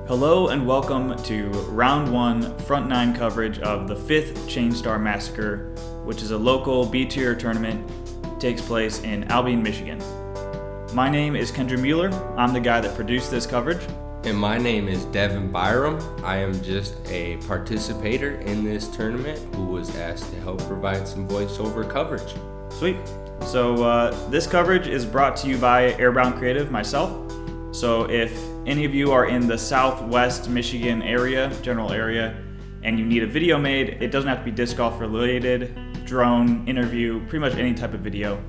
Hello and welcome to Round 1 Front 9 coverage of the 5th Chainstar Massacre, which is a local B-tier tournament that takes place in Albion, Michigan. My name is Kendra Mueller. I'm the guy that produced this coverage. And my name is Devin Byram. I am just a participator in this tournament who was asked to help provide some voiceover coverage. Sweet. So this coverage is brought to you by Airbound Creative, myself. So if any of you are in the Southwest Michigan area, general area, and you need a video made, it doesn't have to be disc golf related, drone, interview, pretty much any type of video.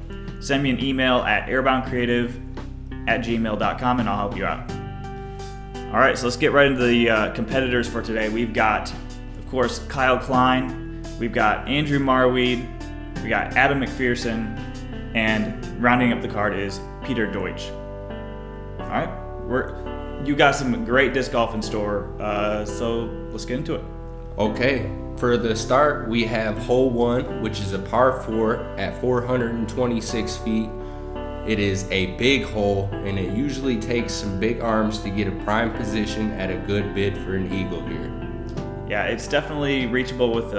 Send me an email at airboundcreative@gmail.com and I'll help you out. All right, so let's get right into the competitors for today. We've got, of course, Kyle Klein. We've got Andrew Marwede. We got Adam McPherson. And rounding up the card is Peter Deutsch. All right, you got some great disc golf in store, so let's get into it. Okay, for the start, we have hole 1, which is a par 4 at 426 feet. It is a big hole, and it usually takes some big arms to get a prime position at a good bid for an eagle here. Yeah, it's definitely reachable with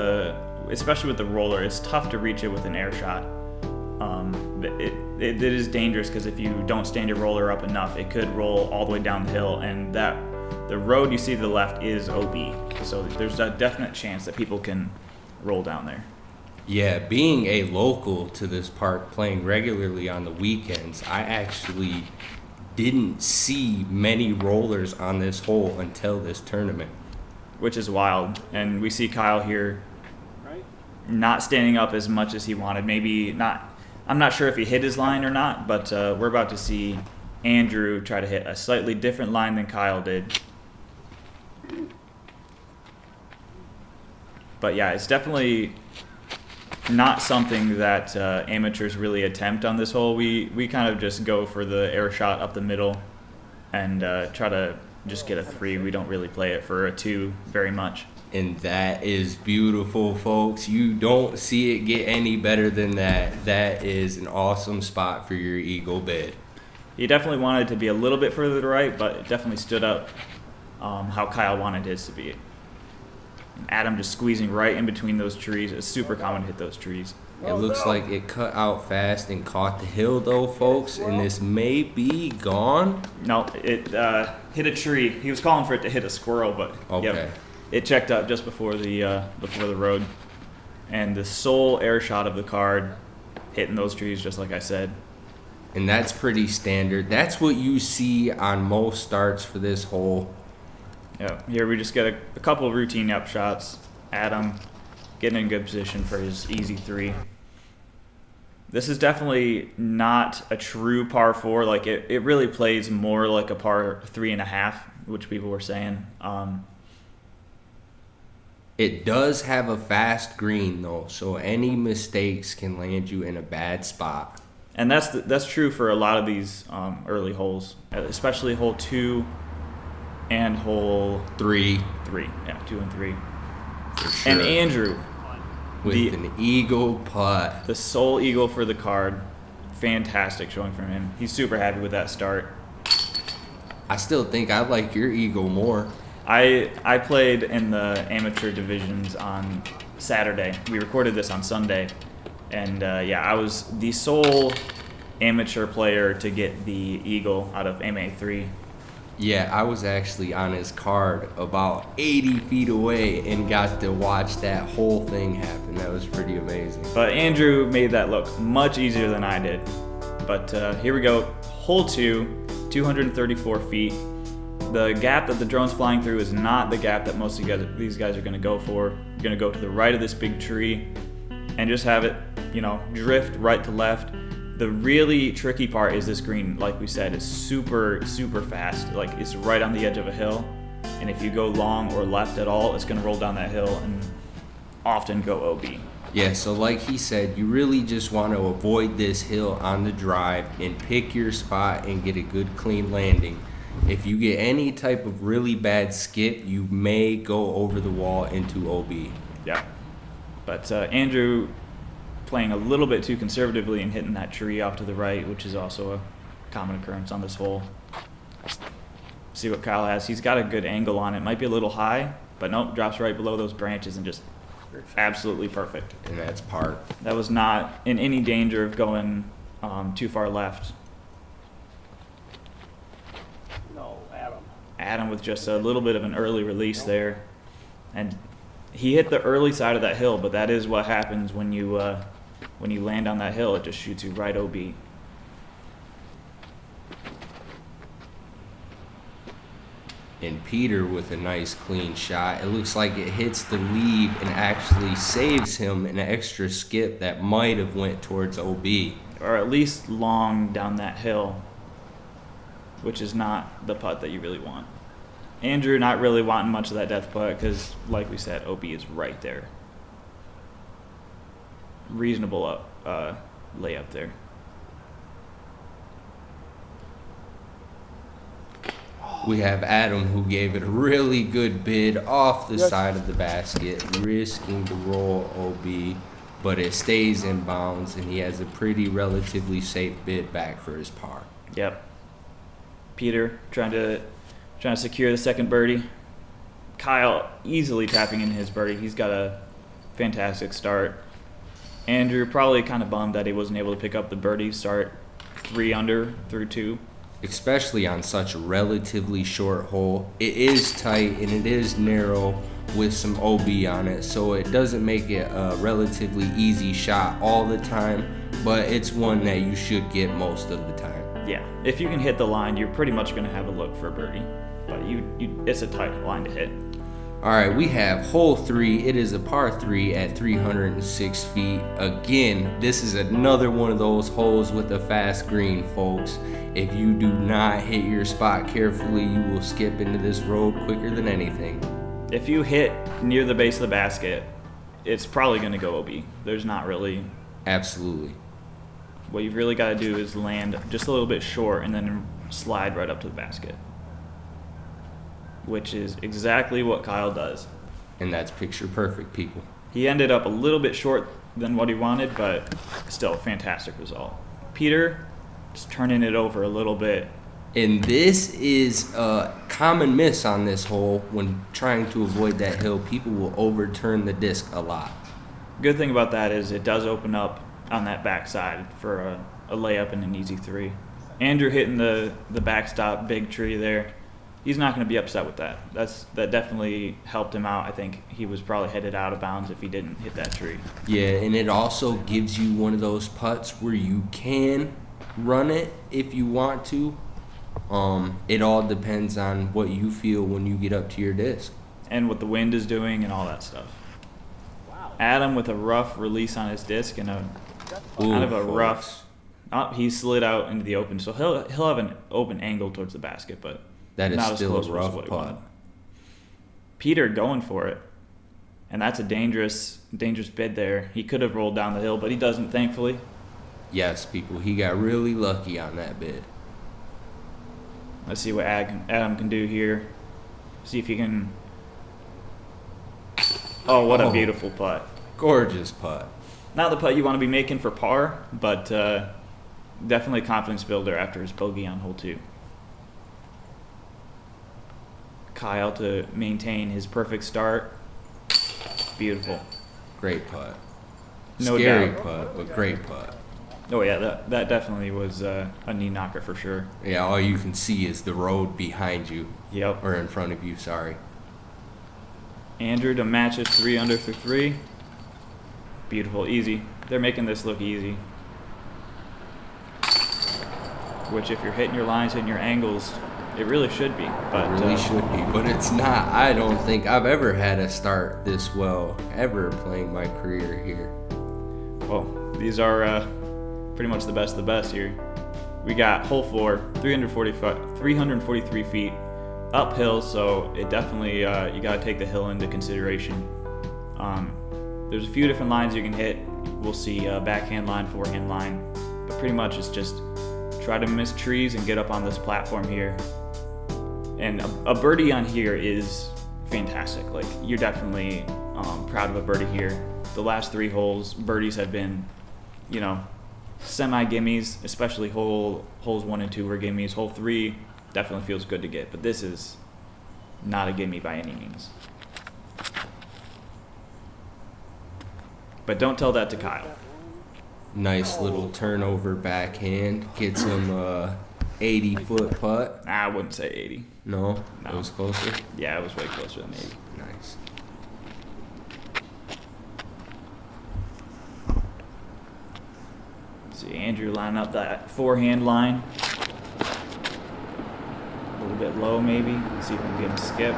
especially with the roller. It's tough to reach it with an air shot. It is dangerous because if you don't stand your roller up enough, it could roll all the way down the hill, and the road you see to the left is OB. So there's a definite chance that people can roll down there. Yeah, being a local to this park, playing regularly on the weekends, I actually didn't see many rollers on this hole until this tournament. Which is wild. And we see Kyle here not standing up as much as he wanted. Maybe not. I'm not sure if he hit his line or not, but we're about to see Andrew try to hit a slightly different line than Kyle did. But yeah, it's definitely not something that amateurs really attempt on this hole. We kind of just go for the air shot up the middle and try to just get a 3. We don't really play it for a 2 very much. And that is beautiful, folks. You don't see it get any better than that. That is an awesome spot for your eagle bid. He definitely wanted it to be a little bit further to the right, but it definitely stood up how Kyle wanted his to be. And Adam just squeezing right in between those trees. It's super common to hit those trees. It looks like it cut out fast and caught the hill, though, folks, and this may be gone. No, it hit a tree. He was calling for it to hit a squirrel, but okay. Yep, it checked up just before the road. And the sole air shot of the card hitting those trees, just like I said. And that's pretty standard. That's what you see on most starts for this hole. Yeah, here we just get a couple of routine up shots. Adam getting in good position for his easy 3. This is definitely not a true par 4. Like it really plays more like a par 3.5, which people were saying. It does have a fast green, though, so any mistakes can land you in a bad spot. And that's true for a lot of these early holes, especially hole 2 and hole 3. 3, yeah, 2 and 3. For sure. And Andrew, with an eagle putt. The sole eagle for the card. Fantastic showing from him. He's super happy with that start. I still think I like your eagle more. I played in the amateur divisions on Saturday. We recorded this on Sunday. And I was the sole amateur player to get the eagle out of MA3. Yeah, I was actually on his card about 80 feet away and got to watch that whole thing happen. That was pretty amazing. But Andrew made that look much easier than I did. But here we go. Hole 2, 234 feet. The gap that the drone's flying through is not the gap that most of these guys are going to go for. You're going to go to the right of this big tree and just have it, drift right to left. The really tricky part is this green, like we said, is super, super fast. Like it's right on the edge of a hill. And if you go long or left at all, it's going to roll down that hill and often go OB. Yeah, so like he said, you really just want to avoid this hill on the drive and pick your spot and get a good clean landing. If you get any type of really bad skip, you may go over the wall into OB. Yeah. But Andrew playing a little bit too conservatively and hitting that tree off to the right, which is also a common occurrence on this hole. See what Kyle has. He's got a good angle on it. Might be a little high, but nope, drops right below those branches and just absolutely perfect. And that's par. That was not in any danger of going too far left. No, Adam. Adam with just a little bit of an early release there. And he hit the early side of that hill, but that is what happens when you land on that hill. It just shoots you right OB. And Peter with a nice clean shot. It looks like it hits the lead and actually saves him an extra skip that might have went towards OB. Or at least long down that hill, which is not the putt that you really want. Andrew not really wanting much of that death putt because, like we said, OB is right there. Reasonable layup there. We have Adam who gave it a really good bid off the side of the basket, risking to roll OB, but it stays in bounds and he has a pretty relatively safe bid back for his par. Yep. Peter trying to secure the second birdie. Kyle easily tapping in his birdie. He's got a fantastic start. Andrew probably kind of bummed that he wasn't able to pick up the birdie start 3 under through 2. Especially on such a relatively short hole. It is tight and it is narrow with some OB on it, so it doesn't make it a relatively easy shot all the time, but it's one that you should get most of the time. Yeah, if you can hit the line, you're pretty much going to have a look for a birdie, but it's a tight line to hit. All right, we have hole 3. It is a par 3 at 306 feet. Again, this is another one of those holes with a fast green, folks. If you do not hit your spot carefully, you will skip into this road quicker than anything. If you hit near the base of the basket, it's probably going to go OB. There's not really... Absolutely. What you've really got to do is land just a little bit short and then slide right up to the basket, which is exactly what Kyle does. And that's picture perfect, people. He ended up a little bit short than what he wanted, but still a fantastic result. Peter just turning it over a little bit. And this is a common miss on this hole when trying to avoid that hill. People will overturn the disc a lot. Good thing about that is it does open up on that backside for a layup and an easy 3. Andrew hitting the backstop big tree there. He's not going to be upset with that. That definitely helped him out. I think he was probably headed out of bounds if he didn't hit that tree. Yeah, and it also gives you one of those putts where you can run it if you want to. It all depends on what you feel when you get up to your disc. And what the wind is doing and all that stuff. Wow. Adam with a rough release on his disc and a kind of a rough... he slid out into the open, so he'll have an open angle towards the basket, but that is not still as close a as rough what he putt. wanted. Peter going for it, and that's a dangerous bid there. He could have rolled down the hill, but he doesn't, thankfully. Yes, people, he got really lucky on that bid. Let's see what Adam can do here. See if he can... Oh, what a beautiful putt. Gorgeous putt. Not the putt you want to be making for par, but definitely a confidence builder after his bogey on hole 2. Kyle to maintain his perfect start. Beautiful. Great putt. No Scary doubt. putt, but great putt. Oh yeah, that definitely was a knee knocker for sure. Yeah, all you can see is the road behind you. Yep. Or in front of you, sorry. Andrew to match his 3 under through 3. Beautiful, easy. They're making this look easy. Which, if you're hitting your lines, hitting your angles, it really should be. But It really should be, but it's not. I don't think I've ever had a start this well, ever playing my career here. Well, these are pretty much the best of the best here. We got hole 4, 343 feet uphill, so it definitely, you got to take the hill into consideration. There's a few different lines you can hit. We'll see backhand line, forehand line, but pretty much it's just try to miss trees and get up on this platform here. And a birdie on here is fantastic. Like, you're definitely proud of a birdie here. The last 3 holes, birdies have been, semi-gimmies, especially holes 1 and 2 were gimmies. Hole 3, definitely feels good to get, but this is not a gimme by any means. But don't tell that to Kyle. Nice little turnover backhand. Gets him a 80-foot putt. Nah, I wouldn't say 80. No? No. It was closer? Yeah, it was way closer than 80. Nice. See Andrew line up that forehand line. A little bit low maybe. See if we can get him skip.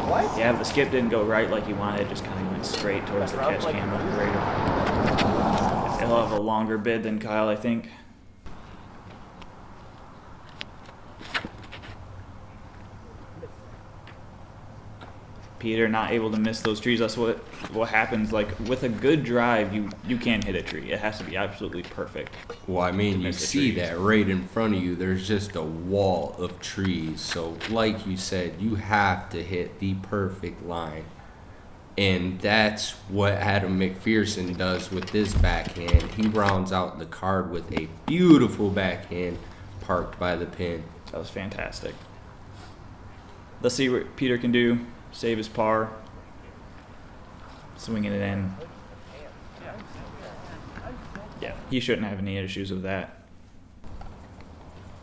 What? Yeah, but the skip didn't go right like he wanted. It just kind of went straight towards the catch cam of the Raider. He'll have a longer bid than Kyle, I think. Peter not able to miss those trees. That's what happens. Like with a good drive, you can't hit a tree. It has to be absolutely perfect. Well, I mean, you miss the see trees. that right in front of you. There's just a wall of trees. So, like you said, you have to hit the perfect line. And that's what Adam McPherson does with this backhand. He rounds out the card with a beautiful backhand parked by the pin. That was fantastic. Let's see what Peter can do. Save his par. Swinging it in. Yeah, he shouldn't have any issues with that.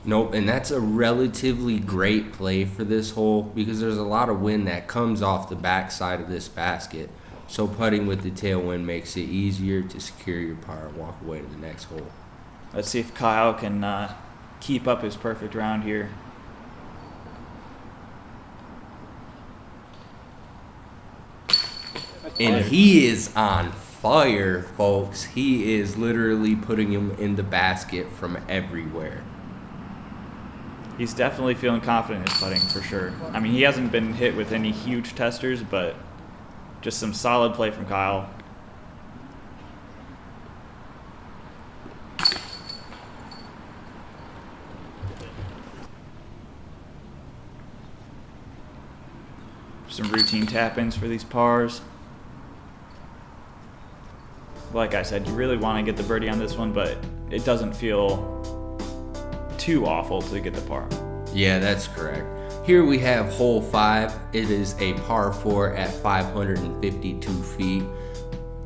Nope, and that's a relatively great play for this hole because there's a lot of wind that comes off the backside of this basket. So putting with the tailwind makes it easier to secure your par and walk away to the next hole. Let's see if Kyle can keep up his perfect round here. And he is on fire, folks. He is literally putting him in the basket from everywhere. He's definitely feeling confident in his putting for sure. I mean, he hasn't been hit with any huge testers, but just some solid play from Kyle. Some routine tap-ins for these pars. Like I said, you really want to get the birdie on this one, but it doesn't feel too awful to get the par. Yeah, that's correct. Here we have hole 5. It is a par 4 at 552 feet.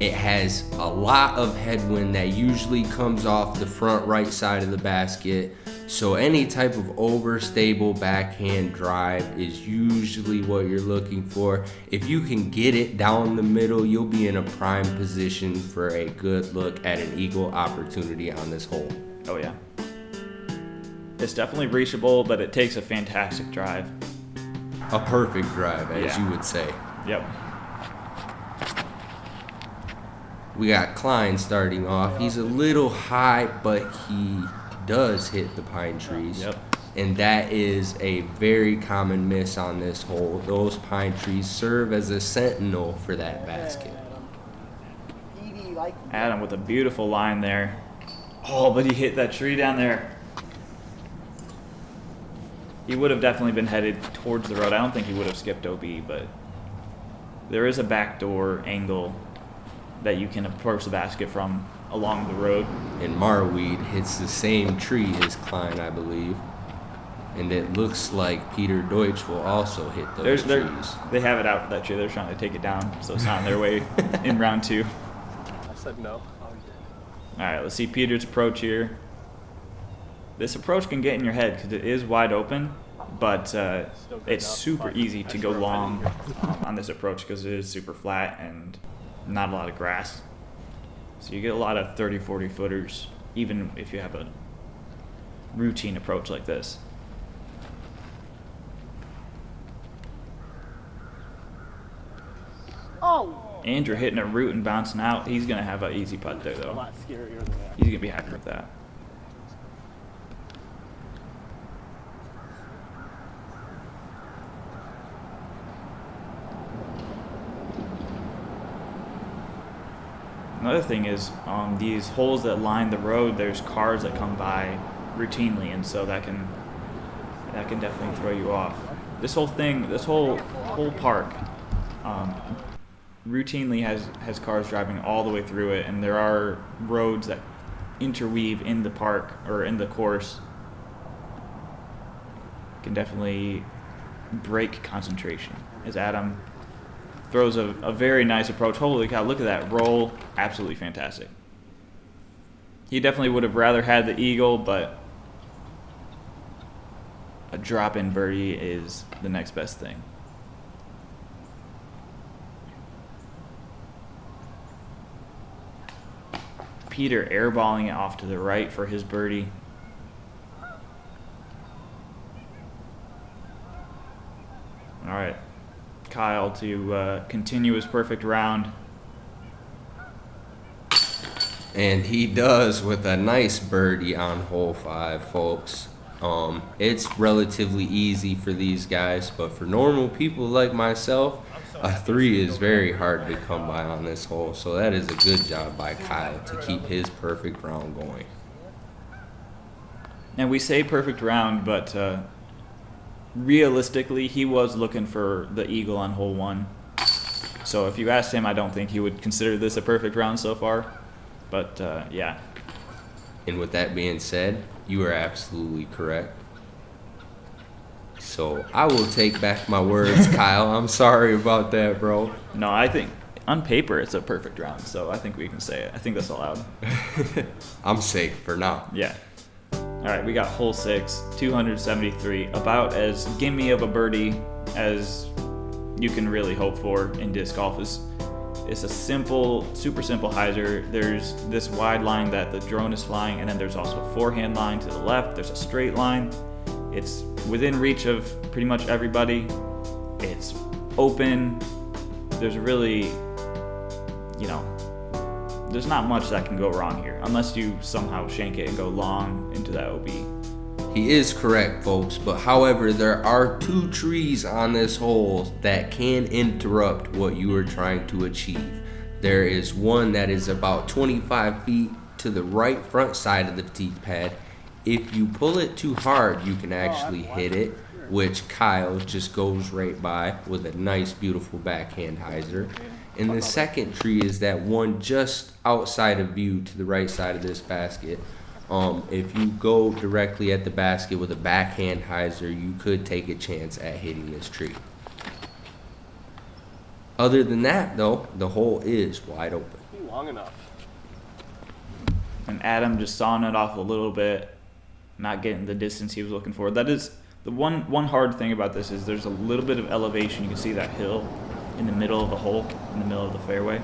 It has a lot of headwind that usually comes off the front right side of the basket. So any type of overstable backhand drive is usually what you're looking for. If you can get it down the middle, you'll be in a prime position for a good look at an eagle opportunity on this hole. Oh yeah. It's definitely reachable, but it takes a fantastic drive. A perfect drive, as Yeah. you would say. Yep. We got Klein starting off. He's a little high, but he does hit the pine trees. Yep. And that is a very common miss on this hole. Those pine trees serve as a sentinel for that basket. Adam with a beautiful line there. Oh, but he hit that tree down there. He would have definitely been headed towards the road. I don't think he would have skipped OB, but there is a backdoor angle that you can approach the basket from along the road. And Marwede hits the same tree as Klein, I believe. And it looks like Peter Deutsch will also hit those trees. They have it out for that tree. They're trying to take it down, so it's not in their way in round 2. I said no. All right, let's see Peter's approach here. This approach can get in your head because it is wide open, but it's super easy to go long on this approach because it is super flat and not a lot of grass. So you get a lot of 30, 40 footers, even if you have a routine approach like this. Oh! Andrew hitting a root and bouncing out. He's going to have an easy putt there, A though. lot scarier than that. He's going to be happy with that. Another thing is on these holes that line the road, there's cars that come by routinely, and so that can definitely throw you off. This whole thing, this whole park, routinely has cars driving all the way through it, and there are roads that interweave in the park or in the course. can definitely break concentration. As Adam throws a very nice approach. Holy cow, look at that roll. Absolutely fantastic. He definitely would have rather had the eagle, but a drop-in birdie is the next best thing. Peter airballing it off to the right for his birdie. All right, Kyle to continue his perfect round. And he does with a nice birdie on hole 5, folks. It's relatively easy for these guys, but for normal people like myself, a 3 is very hard to come by on this hole. So that is a good job by Kyle to keep his perfect round going. And we say perfect round, but realistically, he was looking for the eagle on hole 1. So if you asked him, I don't think he would consider this a perfect round so far. But yeah. And with that being said, you are absolutely correct. So I will take back my words, Kyle. I'm sorry about that, bro. No, I think on paper it's a perfect round, so I think we can say it. I think that's allowed. I'm safe for now. Yeah. All right, we got hole 6, 273. About as gimme of a birdie as you can really hope for in disc golf. It's a simple, super simple hyzer. There's this wide line that the drone is flying, and then there's also a forehand line to the left. There's a straight line. It's within reach of pretty much everybody. It's open. There's really, there's not much that can go wrong here, unless you somehow shank it and go long into that OB. He is correct, folks, but however, there are 2 trees on this hole that can interrupt what you are trying to achieve. There is one that is about 25 feet to the right front side of the tee pad. If you pull it too hard, you can actually hit it, which Kyle just goes right by with a nice, beautiful backhand hyzer. And the second tree is that one just outside of view to the right side of this basket. If you go directly at the basket with a backhand hyzer, you could take a chance at hitting this tree. Other than that, though, the hole is wide open. Long enough. And Adam just sawing it off a little bit, not getting the distance he was looking for. That is the one hard thing about this is there's a little bit of elevation. You can see that hill in the middle of the hole, in the middle of the fairway.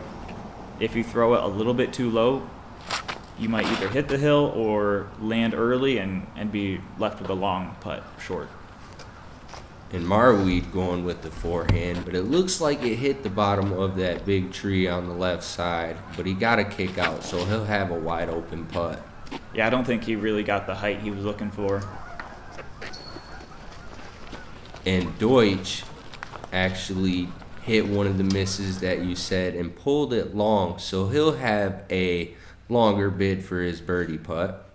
If you throw it a little bit too low, you might either hit the hill or land early and be left with a long putt short. And Marwede going with the forehand, but it looks like it hit the bottom of that big tree on the left side, but he got a kick out, so he'll have a wide open putt. Yeah, I don't think he really got the height he was looking for. And Deutsch actually hit one of the misses that you said and pulled it long, so he'll have a longer bid for his birdie putt.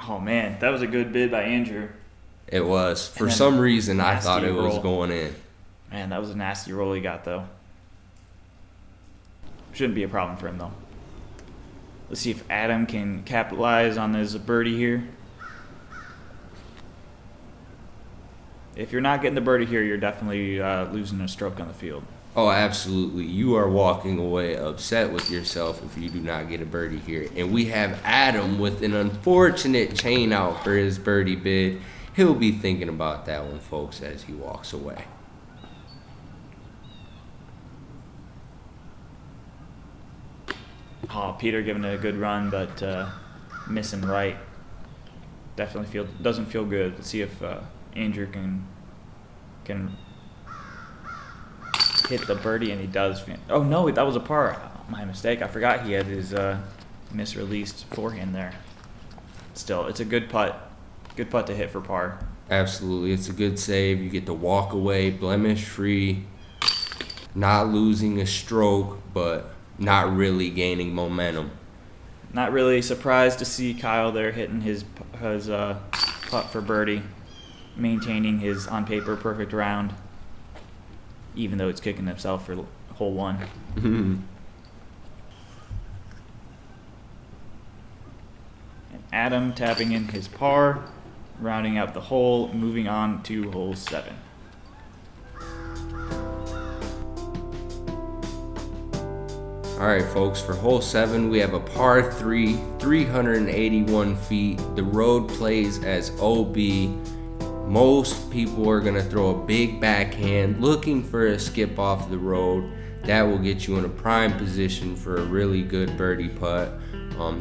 Oh man, that was a good bid by Andrew. It was. For And then some reason, I nasty thought it was roll. going in. Man, that was a nasty roll he got though. Shouldn't be a problem for him though. Let's see if Adam can capitalize on his birdie here. If you're not getting the birdie here, you're definitely losing a stroke on the field. Oh, absolutely. You are walking away upset with yourself if you do not get a birdie here. And we have Adam with an unfortunate chain out for his birdie bid. He'll be thinking about that one, folks, as he walks away. Oh, Peter giving it a good run, but missing right. Definitely doesn't feel good. Let's see if Andrew can hit the birdie, and he does. Oh no, that was a par. My mistake. I forgot he had his misreleased forehand there. Still, it's a good putt. Good putt to hit for par. Absolutely. It's a good save. You get to walk away blemish-free, not losing a stroke, but not really gaining momentum. Not really surprised to see Kyle there hitting his putt for birdie, maintaining his on paper perfect round, even though it's kicking himself for hole 1. Mhm. And Adam tapping in his par, rounding out the hole, moving on to hole 7. All right, folks, for hole 7, we have a par 3, 381 feet. The road plays as OB. Most people are gonna throw a big backhand looking for a skip off the road. That will get you in a prime position for a really good birdie putt.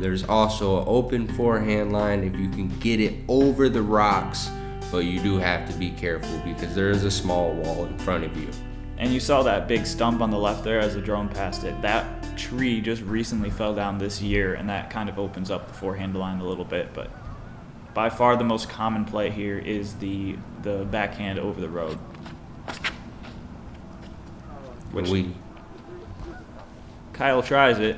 There's also an open forehand line if you can get it over the rocks, but you do have to be careful because there is a small wall in front of you. And you saw that big stump on the left there as the drone passed it. That tree just recently fell down this year, and that kind of opens up the forehand line a little bit. But by far the most common play here is the backhand over the road. Which Kyle tries it,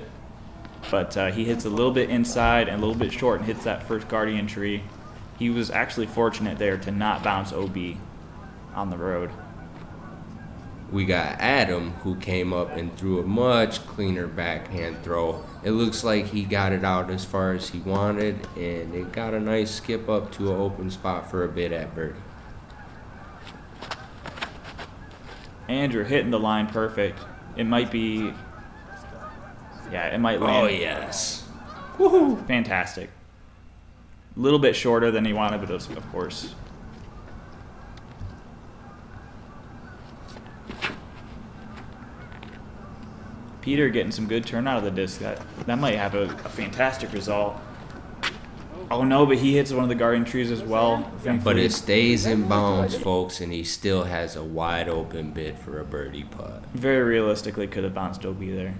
but he hits a little bit inside and a little bit short and hits that first guardian tree. He was actually fortunate there to not bounce OB on the road. We got Adam, who came up and threw a much cleaner backhand throw. It looks like he got it out as far as he wanted, and it got a nice skip up to an open spot for a bit at birdie. Andrew hitting the line perfect. It might be, yeah, it might land. Oh, yes. Woohoo! Fantastic. A little bit shorter than he wanted, but of course. Peter getting some good turn out of the disc. That might have a fantastic result. Oh no, but he hits one of the guardian trees as well. But it stays in bounds, folks, and he still has a wide open bid for a birdie putt. Very realistically could have bounced OB there.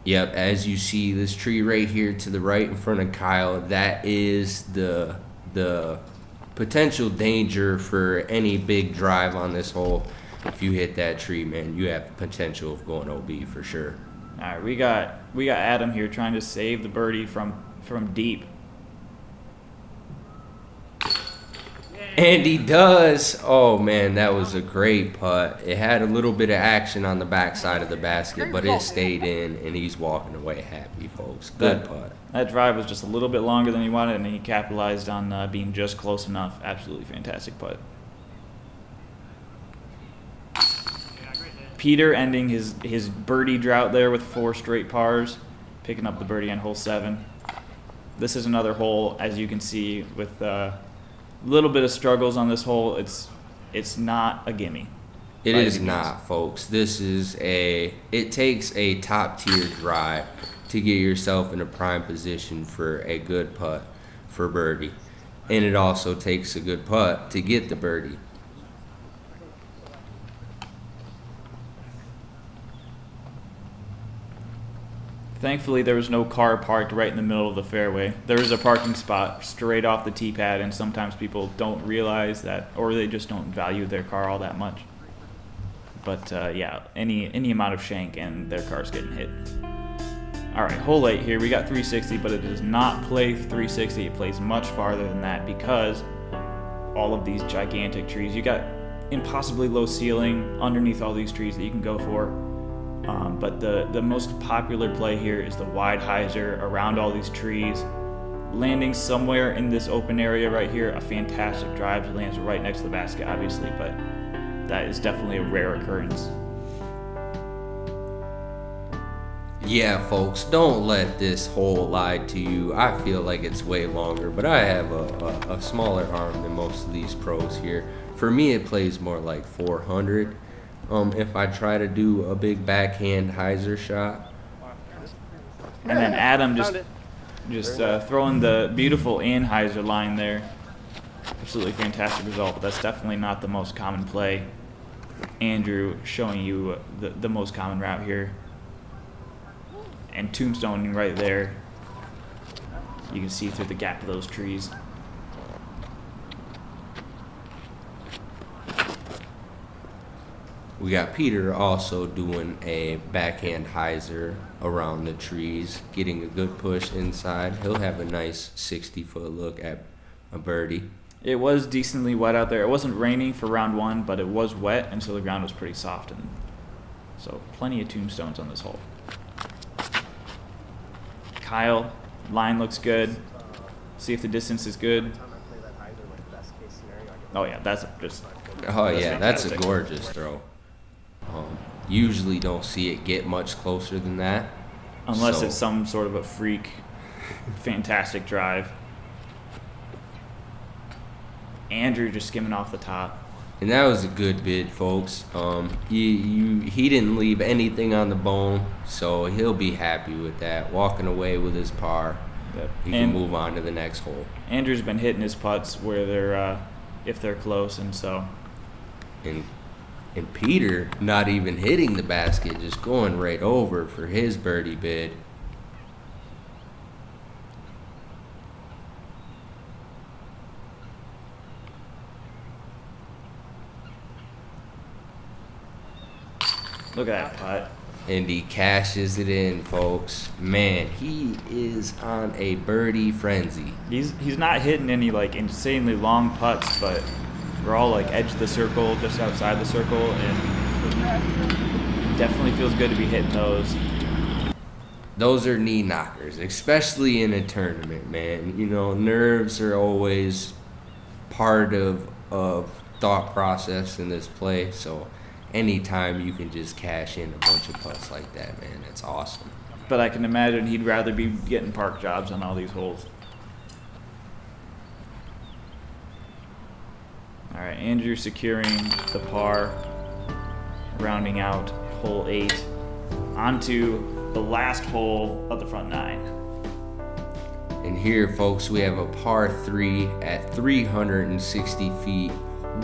Yep, as you see this tree right here to the right in front of Kyle, that is the potential danger for any big drive on this hole. If you hit that tree, man, you have potential of going OB for sure. All right, we got Adam here trying to save the birdie from deep. And he does. Oh, man, that was a great putt. It had a little bit of action on the backside of the basket, but it stayed in, and he's walking away happy, folks. Good putt. That drive was just a little bit longer than he wanted, and he capitalized on being just close enough. Absolutely fantastic putt. Peter ending his birdie drought there with 4 straight pars, picking up the birdie on hole 7. This is another hole, as you can see, with a little bit of struggles on this hole. It's not a gimme. It is not, folks. It takes a top tier drive to get yourself in a prime position for a good putt for birdie, and it also takes a good putt to get the birdie. Thankfully, there was no car parked right in the middle of the fairway. There is a parking spot straight off the tee pad, and sometimes people don't realize that, or they just don't value their car all that much. But yeah, any amount of shank and their car's getting hit. All right, hole 8 here. We got 360, but it does not play 360. It plays much farther than that because all of these gigantic trees. You got impossibly low ceiling underneath all these trees that you can go for. But the most popular play here is the wide hyzer around all these trees, landing somewhere in this open area right here. A fantastic drive. It lands right next to the basket, obviously, but that is definitely a rare occurrence. Yeah, folks, don't let this hole lie to you. I feel like it's way longer, but I have a smaller arm than most of these pros here. For me, it plays more like 400. If I try to do a big backhand hyzer shot. And then Adam just throwing the beautiful hyzer line there. Absolutely fantastic result, but that's definitely not the most common play. Andrew showing you the most common route here. And tombstoning right there. You can see through the gap of those trees. We got Peter also doing a backhand hyzer around the trees, getting a good push inside. He'll have a nice 60-foot look at a birdie. It was decently wet out there. It wasn't raining for round 1, but it was wet, and so the ground was pretty soft, and so plenty of tombstones on this hole. Kyle, line looks good. See if the distance is good. Oh yeah, that's just. Oh yeah, that's a fantastic. gorgeous throw. Usually don't see it get much closer than that. Unless So- it's some sort of a freak, fantastic drive. Andrew just skimming off the top. And that was a good bid, folks. He didn't leave anything on the bone, so he'll be happy with that. Walking away with his par, Yep. he can move on to the next hole. Andrew's been hitting his putts where they're, if they're close, and so. And Peter not even hitting the basket, just going right over for his birdie bid. Look at that putt. And he cashes it in, folks. Man, he is on a birdie frenzy. He's not hitting any like insanely long putts, but they're all like edge of the circle, just outside the circle, and definitely feels good to be hitting those. Those are knee knockers, especially in a tournament, man. You know, nerves are always part of thought process in this play, so anytime you can just cash in a bunch of putts like that, man, that's awesome. But I can imagine he'd rather be getting park jobs on all these holes. All right, Andrew securing the par, rounding out hole 8, onto the last hole of the front 9. And here, folks, we have a par 3 at 360 feet,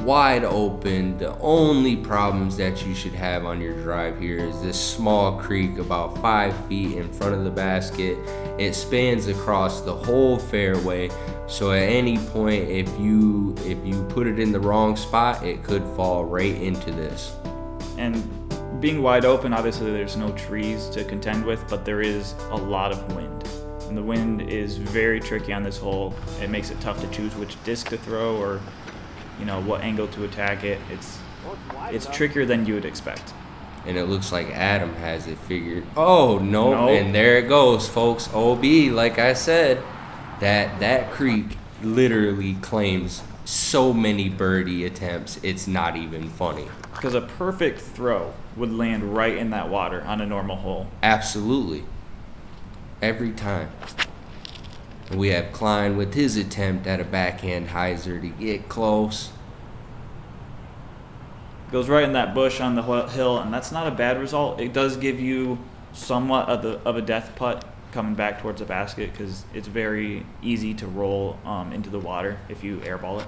wide open. The only problems that you should have on your drive here is this small creek about 5 feet in front of the basket. It spans across the whole fairway, so at any point, if you put it in the wrong spot, it could fall right into this. And being wide open, obviously there's no trees to contend with, but there is a lot of wind. And the wind is very tricky on this hole. It makes it tough to choose which disc to throw or, you know, what angle to attack it. It's trickier than you would expect. And it looks like Adam has it figured. Oh, no. Nope. And there it goes, folks. OB, like I said, that creek literally claims so many birdie attempts, it's not even funny. Because a perfect throw would land right in that water on a normal hole. Absolutely. Every time. And we have Klein with his attempt at a backhand hyzer to get close. Goes right in that bush on the hill, and that's not a bad result. It does give you somewhat of a death putt coming back towards the basket because it's very easy to roll into the water if you airball it.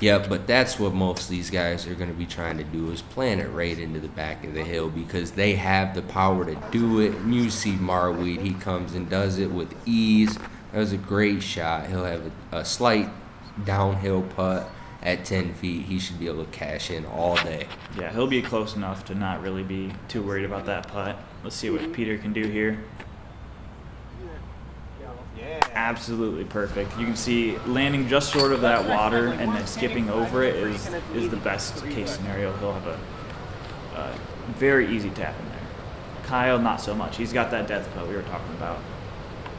Yeah, but that's what most of these guys are going to be trying to do is plant it right into the back of the hill because they have the power to do it. And you see Marwede, he comes and does it with ease. That was a great shot. He'll have a slight downhill putt at 10 feet. He should be able to cash in all day. Yeah, he'll be close enough to not really be too worried about that putt. Let's see what Peter can do here. Absolutely perfect. You can see landing just short of that water and then skipping over it is the best case scenario. He'll have a very easy tap in there. Kyle, not so much. He's got that death putt we were talking about.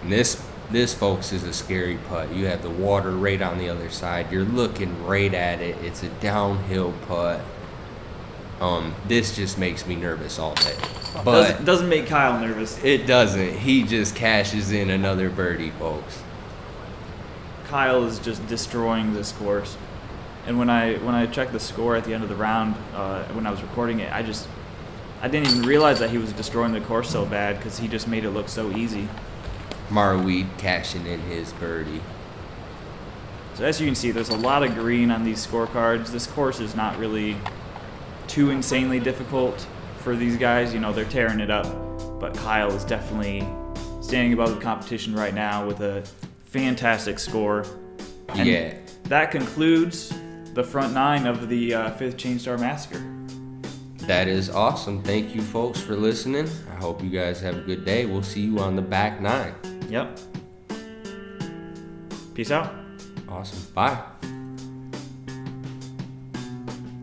And this, folks, is a scary putt. You have the water right on the other side. You're looking right at it. It's a downhill putt. This just makes me nervous all day. But Doesn't make Kyle nervous. it doesn't. He just cashes in another birdie, folks. Kyle is just destroying this course. And when I checked the score at the end of the round, when I was recording it, I didn't even realize that he was destroying the course so bad because he just made it look so easy. Marwede cashing in his birdie. So as you can see, there's a lot of green on these scorecards. This course is not really too insanely difficult for these guys. You know, they're tearing it up. But Kyle is definitely standing above the competition right now with a fantastic score. And Yeah. that concludes the front 9 of the 5th Chainstar Massacre. That is awesome. Thank you, folks, for listening. I hope you guys have a good day. We'll see you on the back 9. Yep. Peace out. Awesome. Bye.